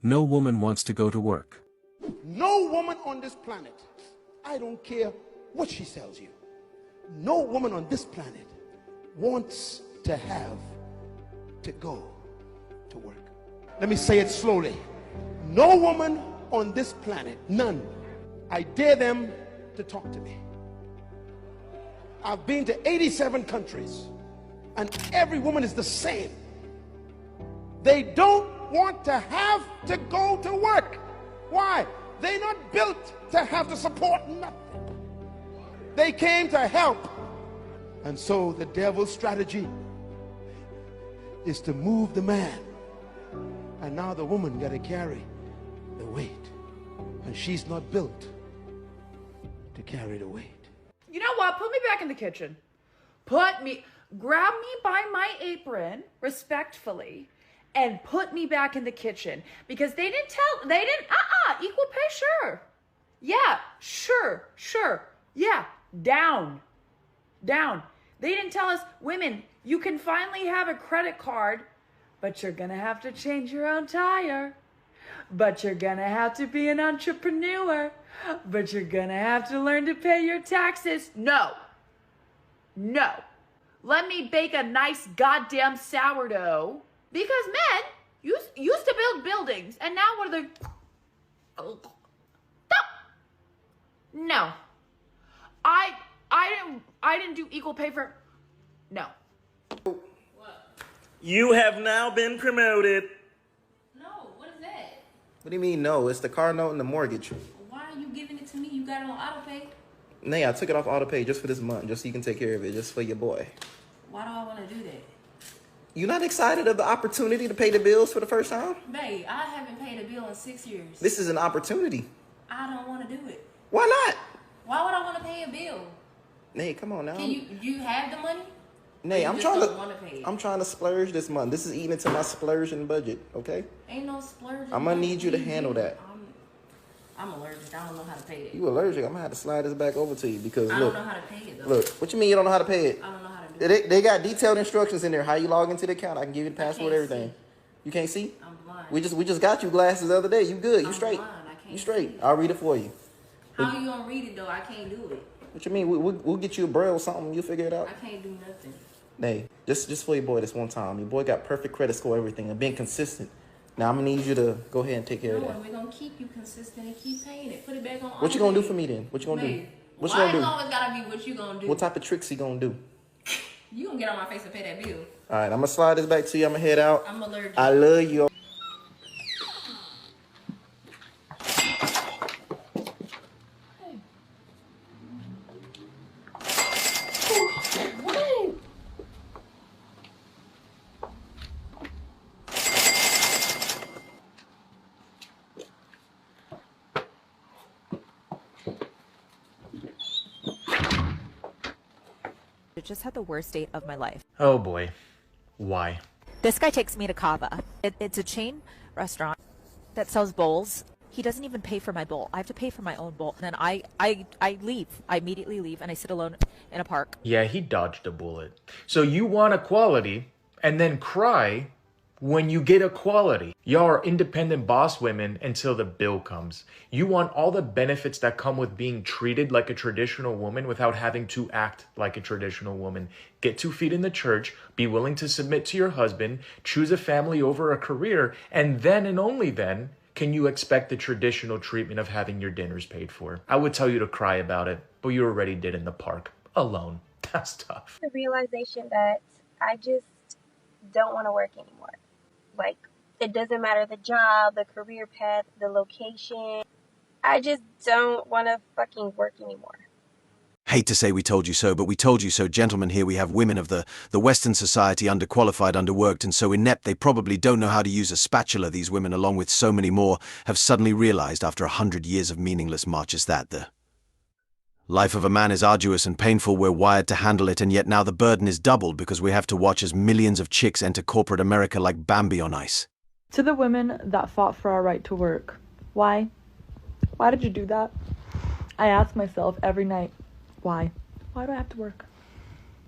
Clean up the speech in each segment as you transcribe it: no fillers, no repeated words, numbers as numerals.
No woman wants to go to work. No woman on this planet, I don't care what she tells you, no woman on this planet wants to have to go to work. Let me say it slowly. No woman on this planet, none. I dare them to talk to me. I've been to 87 countries, and every woman is the same. They don't want to have to go to work. Why? They're not built to have to support nothing. They came to help. And so the devil's strategy is to move the man. And now the woman got to carry the weight. And she's not built to carry the weight. You know what? Put me back in the kitchen. Grab me by my apron respectfully and put me back in the kitchen, because equal pay, sure. Yeah, sure. Yeah, down. They didn't tell us, women, you can finally have a credit card, but you're gonna have to change your own tire. But you're gonna have to be an entrepreneur. But you're gonna have to learn to pay your taxes. No. Let me bake a nice goddamn sourdough. Because men used to build buildings, and now what are they? No. I didn't do equal pay for. No. What? You have now been promoted. No, what is that? What do you mean no? It's the car note and the mortgage. Why are you giving it to me? You got it on auto pay? Nay, I took it off auto pay just for this month, just so you can take care of it, just for your boy. Why do I want to do that? You not excited of the opportunity to pay the bills for the first time? Babe, I haven't paid a bill in 6 years. This is an opportunity. I don't want to do it. Why not? Why would I want to pay a bill? Nay, come on now. Can you have the money? Nay, I'm trying to splurge this month. This is eating into my splurging budget, okay? Ain't no splurging. I'm gonna need you to handle that. I'm allergic. I don't know how to pay it. You allergic? I'm gonna have to slide this back over to you because I look. don't know how to pay it though. Look, what you mean you don't know how to pay it? I don't know how to do it. They got detailed instructions in there. How you log into the account? I can give you the password, everything. See. You can't see? I'm blind. We just got you glasses the other day. You good? You I'm straight? blind. I can't You straight? see. I'll read it for you. How you gonna read it though? I can't do it. What you mean? We'll get you a braille or something. You figure it out. I can't do nothing. Hey, just for your boy this one time. Your boy got perfect credit score, everything, and being consistent. Now I'm gonna need you to go ahead and take care of that. We're gonna keep you consistent and keep paying it. Put it back on. What you gonna do for me then? What you gonna do? What you Why gonna do? it's always gotta be what you gonna do? What type of tricks he gonna do? You gonna get on my face and pay that bill? All right, I'm gonna slide this back to you. I'm gonna head out. I'm allergic. I love you. I just had the worst date of my life. Oh boy. Why? This guy takes me to Kava. It's a chain restaurant that sells bowls. He doesn't even pay for my bowl. I have to pay for my own bowl. And then I leave. I immediately leave and I sit alone in a park. Yeah, he dodged a bullet. So you want equality and then cry when you get equality. Y'all are independent boss women until the bill comes. You want all the benefits that come with being treated like a traditional woman without having to act like a traditional woman. Get 2 feet in the church, be willing to submit to your husband, choose a family over a career, and then and only then can you expect the traditional treatment of having your dinners paid for. I would tell you to cry about it, but you already did in the park, alone. That's tough. The realization that I just don't want to work anymore. Like, it doesn't matter the job, the career path, the location. I just don't want to fucking work anymore. Hate to say we told you so, but we told you so, gentlemen. Here we have women of the Western society, underqualified, underworked, and so inept they probably don't know how to use a spatula. These women, along with so many more, have suddenly realized after 100 years of meaningless marches that the life of a man is arduous and painful. We're wired to handle it, and yet now the burden is doubled because we have to watch as millions of chicks enter corporate America like Bambi on ice. To the women that fought for our right to work, why? Why did you do that? I ask myself every night, why? Why do I have to work?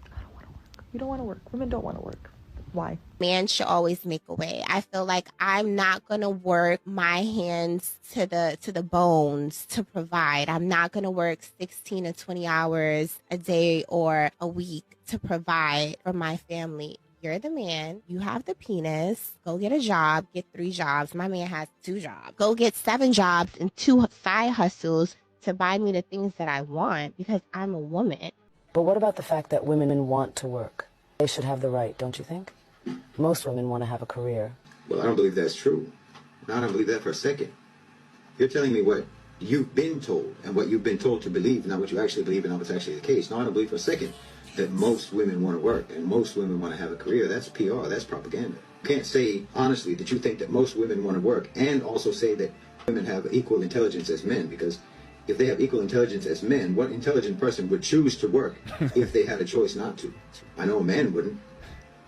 I don't want to work. We don't want to work. Women don't want to work. Why? Man should always make a way. I feel like I'm not gonna work my hands to the bones to provide. I'm not gonna work 16 to 20 hours a day or a week to provide for my family. You're the man. You have the penis. Go get a job. Get 3 jobs. My man has 2 jobs. Go get 7 jobs and 2 side hustles to buy me the things that I want because I'm a woman. But what about the fact that women want to work? They should have the right, don't you think? Most women want to have a career. Well, I don't believe that's true. No, I don't believe that for a second. You're telling me what you've been told and what you've been told to believe, not what you actually believe and not what's actually the case. No, I don't believe for a second that most women want to work and most women want to have a career. That's PR. That's propaganda. You can't say honestly that you think that most women want to work and also say that women have equal intelligence as men, because if they have equal intelligence as men, what intelligent person would choose to work if they had a choice not to? I know a man wouldn't,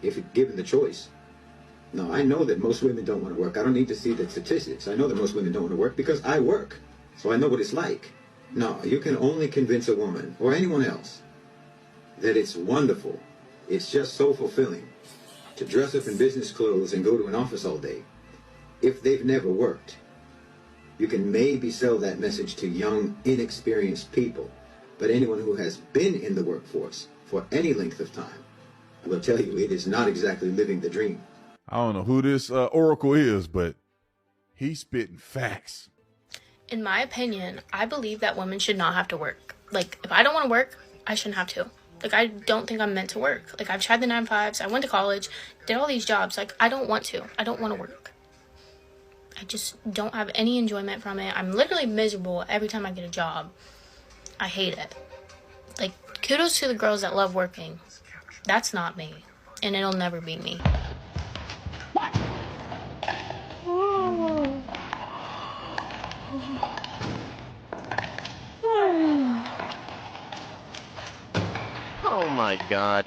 if given the choice. No, I know that most women don't want to work. I don't need to see the statistics. I know that most women don't want to work because I work. So I know what it's like. No, you can only convince a woman or anyone else that it's wonderful, it's just so fulfilling to dress up in business clothes and go to an office all day if they've never worked. You can maybe sell that message to young, inexperienced people, but anyone who has been in the workforce for any length of time will tell you it is not exactly living the dream. I don't know who this Oracle is, but he's spitting facts. In my opinion, I believe that women should not have to work. Like, if I don't want to work, I shouldn't have to. Like, I don't think I'm meant to work. Like, I've tried the 9-to-5s, I went to college, did all these jobs. Like, I don't want to. I don't want to work. I just don't have any enjoyment from it. I'm literally miserable every time I get a job. I hate it. Like, kudos to the girls that love working. That's not me. And it'll never be me. Oh my God.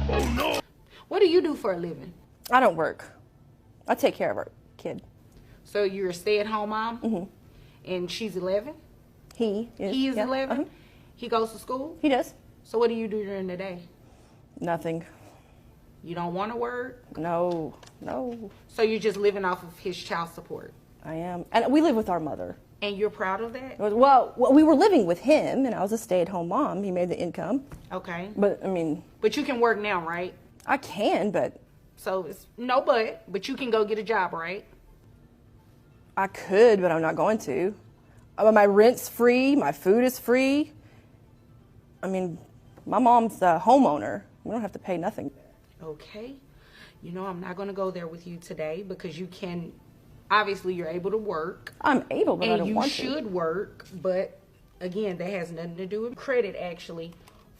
Oh no! What do you do for a living? I don't work. I take care of our kid. So you're a stay-at-home mom? Mm-hmm. And she's 11? He is. He is yeah. 11? Uh-huh. He goes to school? He does. So what do you do during the day? Nothing. You don't want to work? No, no. So you're just living off of his child support? I am. And we live with our mother. And you're proud of that? Well, we were living with him, and I was a stay-at-home mom. He made the income. Okay. But, I mean... But you can work now, right? I can, but... So, it's no but you can go get a job, right? I could, but I'm not going to. My rent's free. My food is free. I mean, my mom's a homeowner. We don't have to pay nothing. Okay. You know, I'm not going to go there with you today because you can... Obviously, you're able to work. I'm able, but I don't want to. And you should work, but again, that has nothing to do with credit, actually,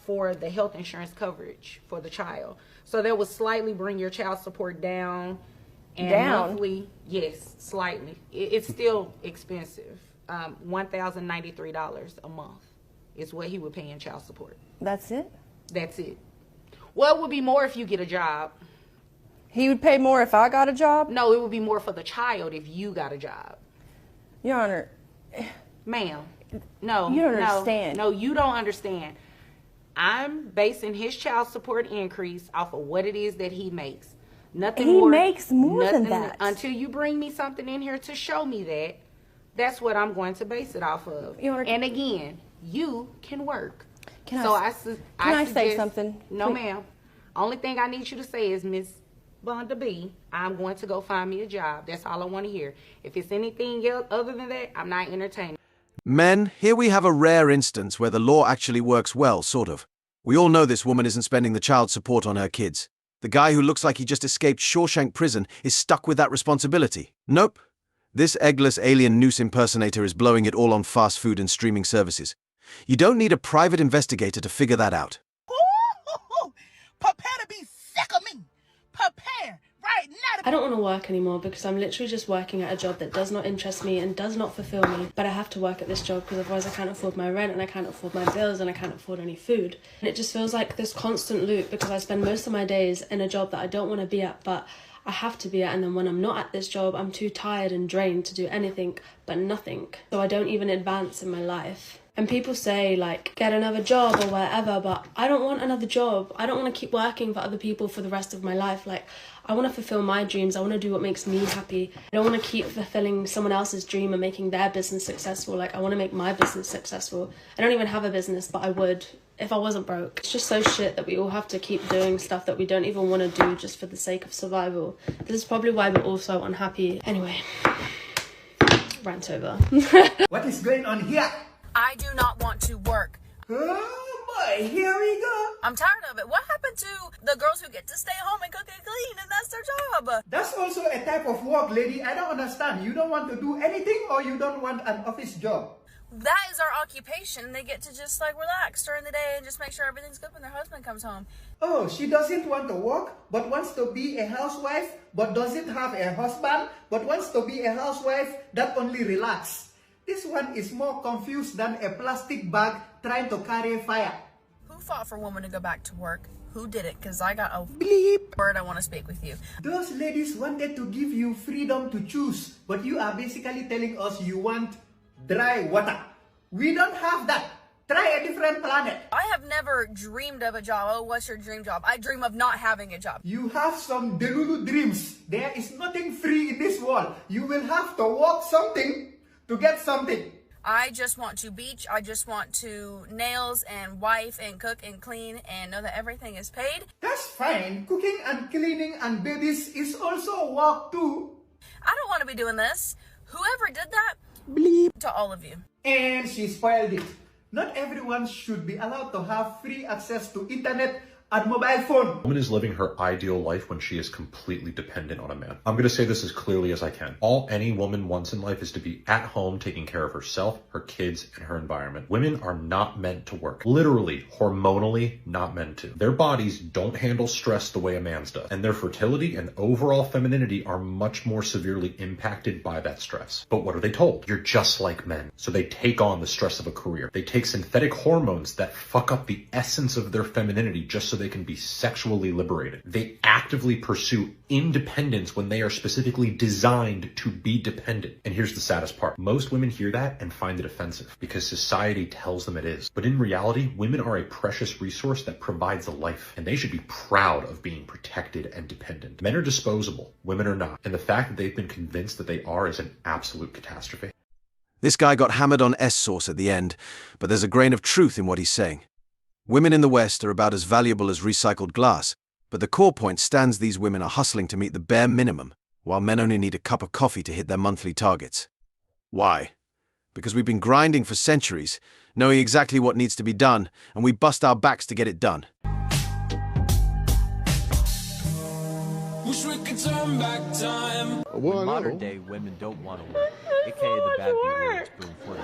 for the health insurance coverage for the child. So that would slightly bring your child support down. And monthly, yes, slightly. It's still expensive. $1,093 a month is what he would pay in child support. That's it? That's it. Well, it would be more if you get a job. He would pay more if I got a job? No, it would be more for the child if you got a job. Your Honor. Ma'am, no. You don't understand. No, you don't understand. I'm basing his child support increase off of what it is that he makes. Nothing more. He makes more than that. Until you bring me something in here to show me that, that's what I'm going to base it off of. And again, you can work. Can I say something? No, ma'am. Only thing I need you to say is, Miss Vonda B, I'm going to go find me a job. That's all I want to hear. If it's anything else other than that, I'm not entertaining. Men, here we have a rare instance where the law actually works well, sort of. We all know this woman isn't spending the child support on her kids. The guy who looks like he just escaped Shawshank prison is stuck with that responsibility. Nope. This eggless alien noose impersonator is blowing it all on fast food and streaming services. You don't need a private investigator to figure that out. Prepare to be sick of me. Prepare right now. I don't want to work anymore because I'm literally just working at a job that does not interest me and does not fulfill me. But I have to work at this job because otherwise I can't afford my rent and I can't afford my bills and I can't afford any food. And it just feels like this constant loop because I spend most of my days in a job that I don't want to be at, but I have to be at, and then when I'm not at this job, I'm too tired and drained to do anything but nothing. So I don't even advance in my life. And people say, like, get another job or whatever, but I don't want another job. I don't want to keep working for other people for the rest of my life. Like, I want to fulfill my dreams. I want to do what makes me happy. I don't want to keep fulfilling someone else's dream and making their business successful. Like, I want to make my business successful. I don't even have a business, but I would if I wasn't broke. It's just so shit that we all have to keep doing stuff that we don't even want to do just for the sake of survival. This is probably why we're all so unhappy. Anyway, rant over. What is going on here? I do not want to work. Oh boy, here we go. I'm tired of it. What happened to the girls who get to stay home and cook and clean and that's their job? That's also a type of work, lady. I don't understand. You don't want to do anything or you don't want an office job? That is our occupation. They get to just like relax during the day and just make sure everything's good when their husband comes home. Oh, she doesn't want to work but wants to be a housewife but doesn't have a husband but wants to be a housewife that only relax. This one is more confused than a plastic bag trying to carry fire. Who fought for women to go back to work? Who did it? Because I got a bleep word I want to speak with you. Those ladies wanted to give you freedom to choose, but you are basically telling us you want dry water. We don't have that. Try a different planet. I have never dreamed of a job. Oh, what's your dream job? I dream of not having a job. You have some delulu dreams. There is nothing free in this world. You will have to work something to get something. I just want to beach. I just want to nails and wife and cook and clean and know that everything is paid. That's fine. Cooking and cleaning and babies is also work too. I don't want to be doing this. Whoever did that, bleep to all of you. And she spoiled it. Not everyone should be allowed to have free access to internet and mobile phone. A woman is living her ideal life when she is completely dependent on a man. I'm going to say this as clearly as I can. All any woman wants in life is to be at home taking care of herself, her kids, and her environment. Women are not meant to work. Literally, hormonally, not meant to. Their bodies don't handle stress the way a man's does. And their fertility and overall femininity are much more severely impacted by that stress. But what are they told? You're just like men. So they take on the stress of a career. They take synthetic hormones that fuck up the essence of their femininity just so they can be sexually liberated. They actively pursue independence when they are specifically designed to be dependent. And here's the saddest part. Most women hear that and find it offensive because society tells them it is. But in reality, women are a precious resource that provides a life, and they should be proud of being protected and dependent. Men are disposable, women are not. And the fact that they've been convinced that they are is an absolute catastrophe. This guy got hammered on S-sauce at the end, but there's a grain of truth in what he's saying. Women in the West are about as valuable as recycled glass, but the core point stands these women are hustling to meet the bare minimum, while men only need a cup of coffee to hit their monthly targets. Why? Because we've been grinding for centuries, knowing exactly what needs to be done, and we bust our backs to get it done. Wish we could turn back time. When modern day women don't want to work, aka the bad words boom for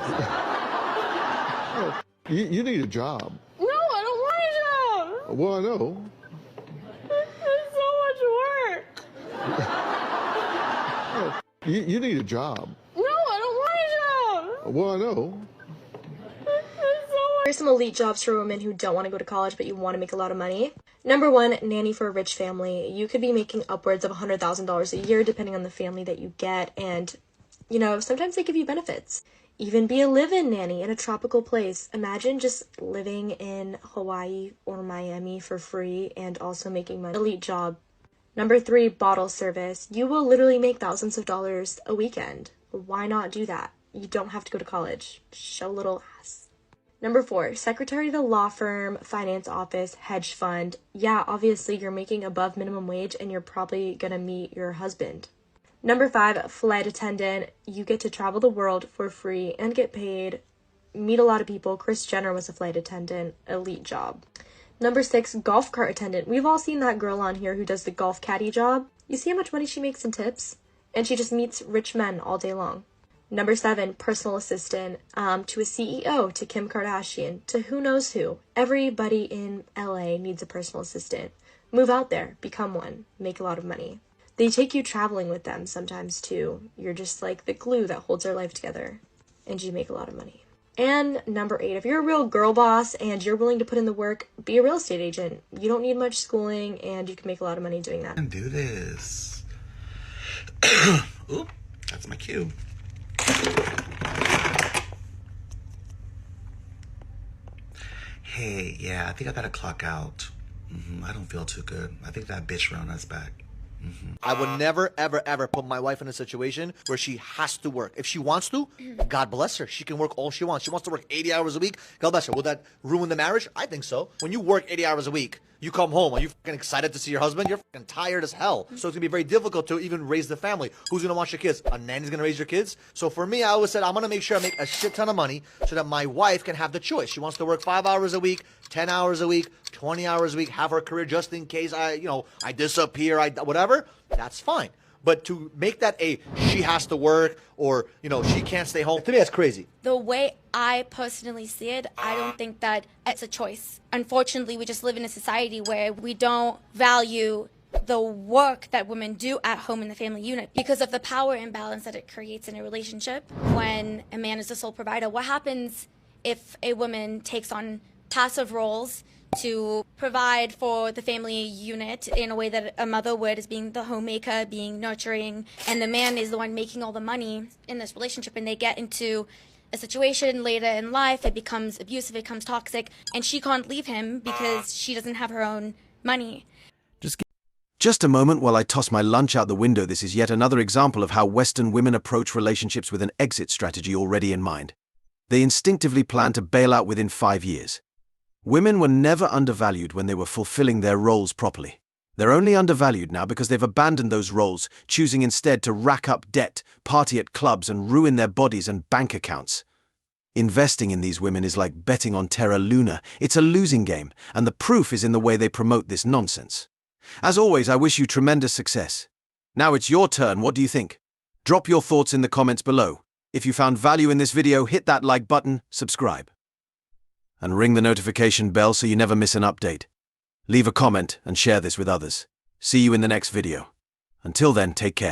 You need a job. No, I don't want a job. Well, I know. It's so much work. You need a job. No, I don't want a job. Well, I know. Here's some elite jobs for women who don't want to go to college but you want to make a lot of money. Number 1, nanny for a rich family. You could be making upwards of $100,000 a year depending on the family that you get, and you know, sometimes they give you benefits. Even be a live-in nanny in a tropical place. Imagine just living in Hawaii or Miami for free and also making money. Elite job. Number 3, bottle service. You will literally make thousands of dollars a weekend. Why not do that? You don't have to go to college. Show a little ass. Number 4, secretary to law firm, finance office, hedge fund. Yeah, obviously you're making above minimum wage and you're probably gonna meet your husband. Number 5, flight attendant. You get to travel the world for free and get paid. Meet a lot of people. Kris Jenner was a flight attendant. Elite job. Number 6, golf cart attendant. We've all seen that girl on here who does the golf caddy job. You see how much money she makes in tips? And she just meets rich men all day long. Number 7, personal assistant, to a CEO, to Kim Kardashian, to who knows who. Everybody in LA needs a personal assistant. Move out there, become one, make a lot of money. They take you traveling with them sometimes too. You're just like the glue that holds their life together, and you make a lot of money. And number 8, if you're a real girl boss and you're willing to put in the work, be a real estate agent. You don't need much schooling and you can make a lot of money doing that. And do this. Oop, that's my cue. Hey, yeah, I think I gotta clock out. I don't feel too good. I think that bitch Rona's back. I would never, ever, ever put my wife in a situation where she has to work. If she wants to, God bless her. She can work all she wants. She wants to work 80 hours a week. God bless her. Will that ruin the marriage? I think so. When you work 80 hours a week, you come home. Are you fucking excited to see your husband? You're fucking tired as hell. So it's going to be very difficult to even raise the family. Who's going to watch your kids? A nanny's going to raise your kids? So for me, I always said, I'm going to make sure I make a shit ton of money so that my wife can have the choice. She wants to work 5 hours a week, 10 hours a week, 20 hours a week, have her career just in case I disappear, whatever. That's fine. But to make that she has to work or, she can't stay home, to me, that's crazy. The way I personally see it, I don't think that it's a choice. Unfortunately, we just live in a society where we don't value the work that women do at home in the family unit because of the power imbalance that it creates in a relationship. When a man is the sole provider, what happens if a woman takes on passive roles to provide for the family unit in a way that a mother would, as being the homemaker, being nurturing, and the man is the one making all the money in this relationship, and they get into a situation later in life, it becomes abusive, it becomes toxic, and she can't leave him because she doesn't have her own money. Just a moment while I toss my lunch out the window. This is yet another example of how Western women approach relationships with an exit strategy already in mind. They instinctively plan to bail out within 5 years. Women were never undervalued when they were fulfilling their roles properly. They're only undervalued now because they've abandoned those roles, choosing instead to rack up debt, party at clubs, and ruin their bodies and bank accounts. Investing in these women is like betting on Terra Luna. It's a losing game, and the proof is in the way they promote this nonsense. As always, I wish you tremendous success. Now it's your turn. What do you think? Drop your thoughts in the comments below. If you found value in this video, hit that like button, subscribe, and ring the notification bell so you never miss an update. Leave a comment and share this with others. See you in the next video. Until then, take care.